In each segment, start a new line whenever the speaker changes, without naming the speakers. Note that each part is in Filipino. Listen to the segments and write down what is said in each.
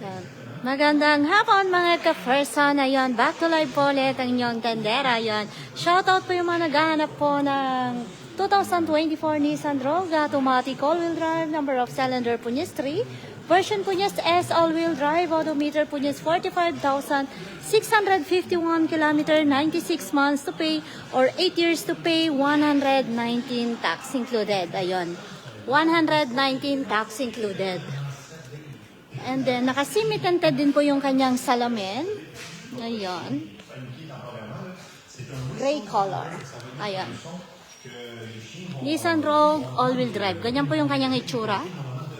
Yan. Magandang hapon mga ka-person. Ayun, back to live po ulit ang inyong tendera. Ayun, shoutout po yung mga naghahanap po ng 2024 Nissan Rogue automatic all-wheel drive, number of cylinder po niya is 3. Version po niya is S all-wheel drive, odometer po niya is 45,651 km, 96 months to pay or 8 years to pay, 119 tax included. Ayun, 119 tax included. And then, naka-semi-tinted din po yung kanyang salamin. Ayan. Gray color. Ayan. Nissan Rogue all-wheel drive. Ganyan po yung kanyang itsura.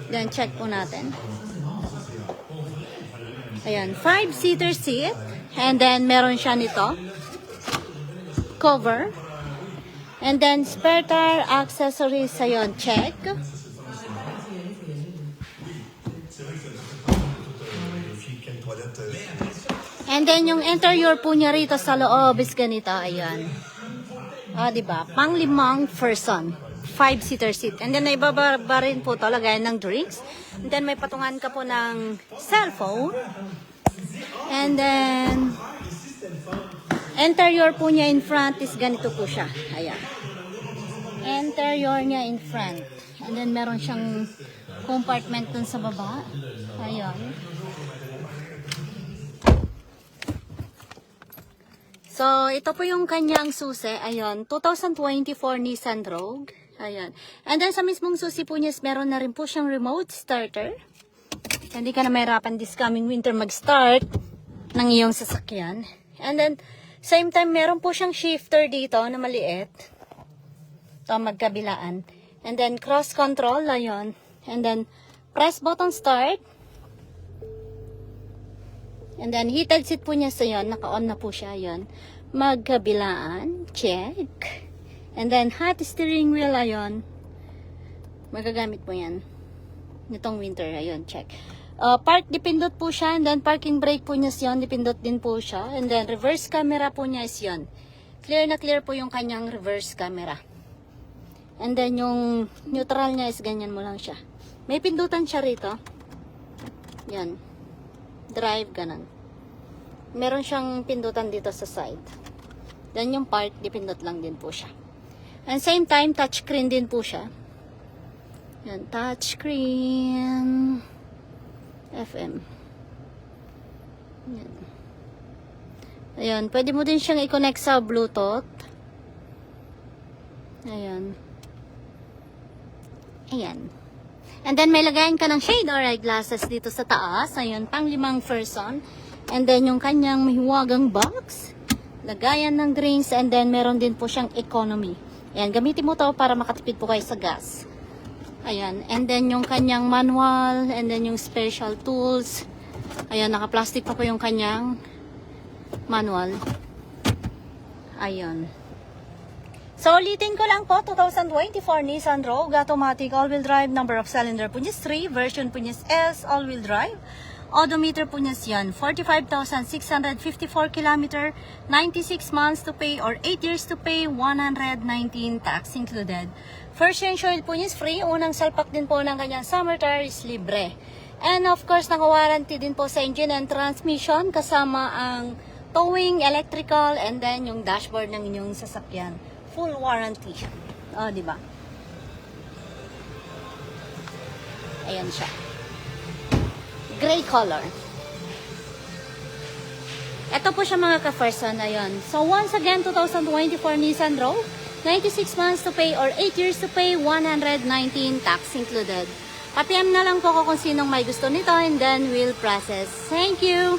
Then, check po natin. Ayan. 5-seater seat. And then, meron siya nito. Cover. And then, spare tire accessories. Ayan. Check. And then, yung interior po niya rito sa loob is ganito. Ayan. Diba? Pang-limang person. 5-seater seat. And then, may ibaba rin po ito. Lagayan ng drinks. And then, may patungan ka po ng cellphone. And then, interior po niya in front is ganito po siya. Ayan. Interior niya in front. And then, meron siyang compartment dun sa baba. Ayan. So, ito po yung kanyang susi. Ayan, 2024 Nissan Rogue. Ayan. And then, sa mismong susi po niya, meron na rin po siyang remote starter. Hindi ka na mahirapan this coming winter mag-start ng iyong sasakyan. And then, same time, meron po siyang shifter dito na maliit. Ito, magkabilaan. And then, cross control. Ayan. And then, press button start. And then, heated seat po niya sa yun. Naka-on na po siya yun. Magkabilaan. Check. And then, hot steering wheel. Ayun. Magagamit mo yan. Nitong winter. Ayun. Check. Park, dipindot po siya. And then, parking brake po niya yun. Dipindot din po siya. And then, reverse camera po niya is yun. Clear na clear po yung kanyang reverse camera. And then, yung neutral niya is ganyan mo lang siya. May pindutan siya rito. Yan. Drive, ganun. Meron siyang pindutan dito sa side. Then yung park, dipindot lang din po siya. And same time, touchscreen din po siya. Yan, touchscreen. FM. Yan. Ayan, pwede mo din siyang i-connect sa Bluetooth. Ayan. Ayan. And then, may lagayan ka ng shade or eyeglasses dito sa taas. Ayun, pang-limang person. And then, yung kanyang mahiwagang box. Lagayan ng drinks. And then, meron din po siyang economy. Ayan, gamitin mo to para makatipid po kayo sa gas. Ayan. And then, yung kanyang manual. And then, yung special tools. Ayan, naka-plastic pa po yung kanyang manual. Ayan. So, ulitin ko lang po, 2024 Nissan Rogue, automatic all-wheel drive, number of cylinder po niya 3, version po niya S, all-wheel drive. Odometer po niya yan, 45,654 km, 96 months to pay or 8 years to pay, 119 tax included. First change oil po niya is free, unang salpak din po ng kanyang summer tire is libre. And of course, naka-warranty din po sa engine and transmission, kasama ang towing, electrical, and then yung dashboard ng inyong sasakyan. Full warranty. Oh, di ba? Ayan siya. Gray color. Ito po siya mga ka-person. Ayan. So, once again, 2024 Nissan Rogue. 96 months to pay or 8 years to pay, 119 tax included. Pa-PM na lang po ko kung sinong may gusto nito and then we'll process. Thank you!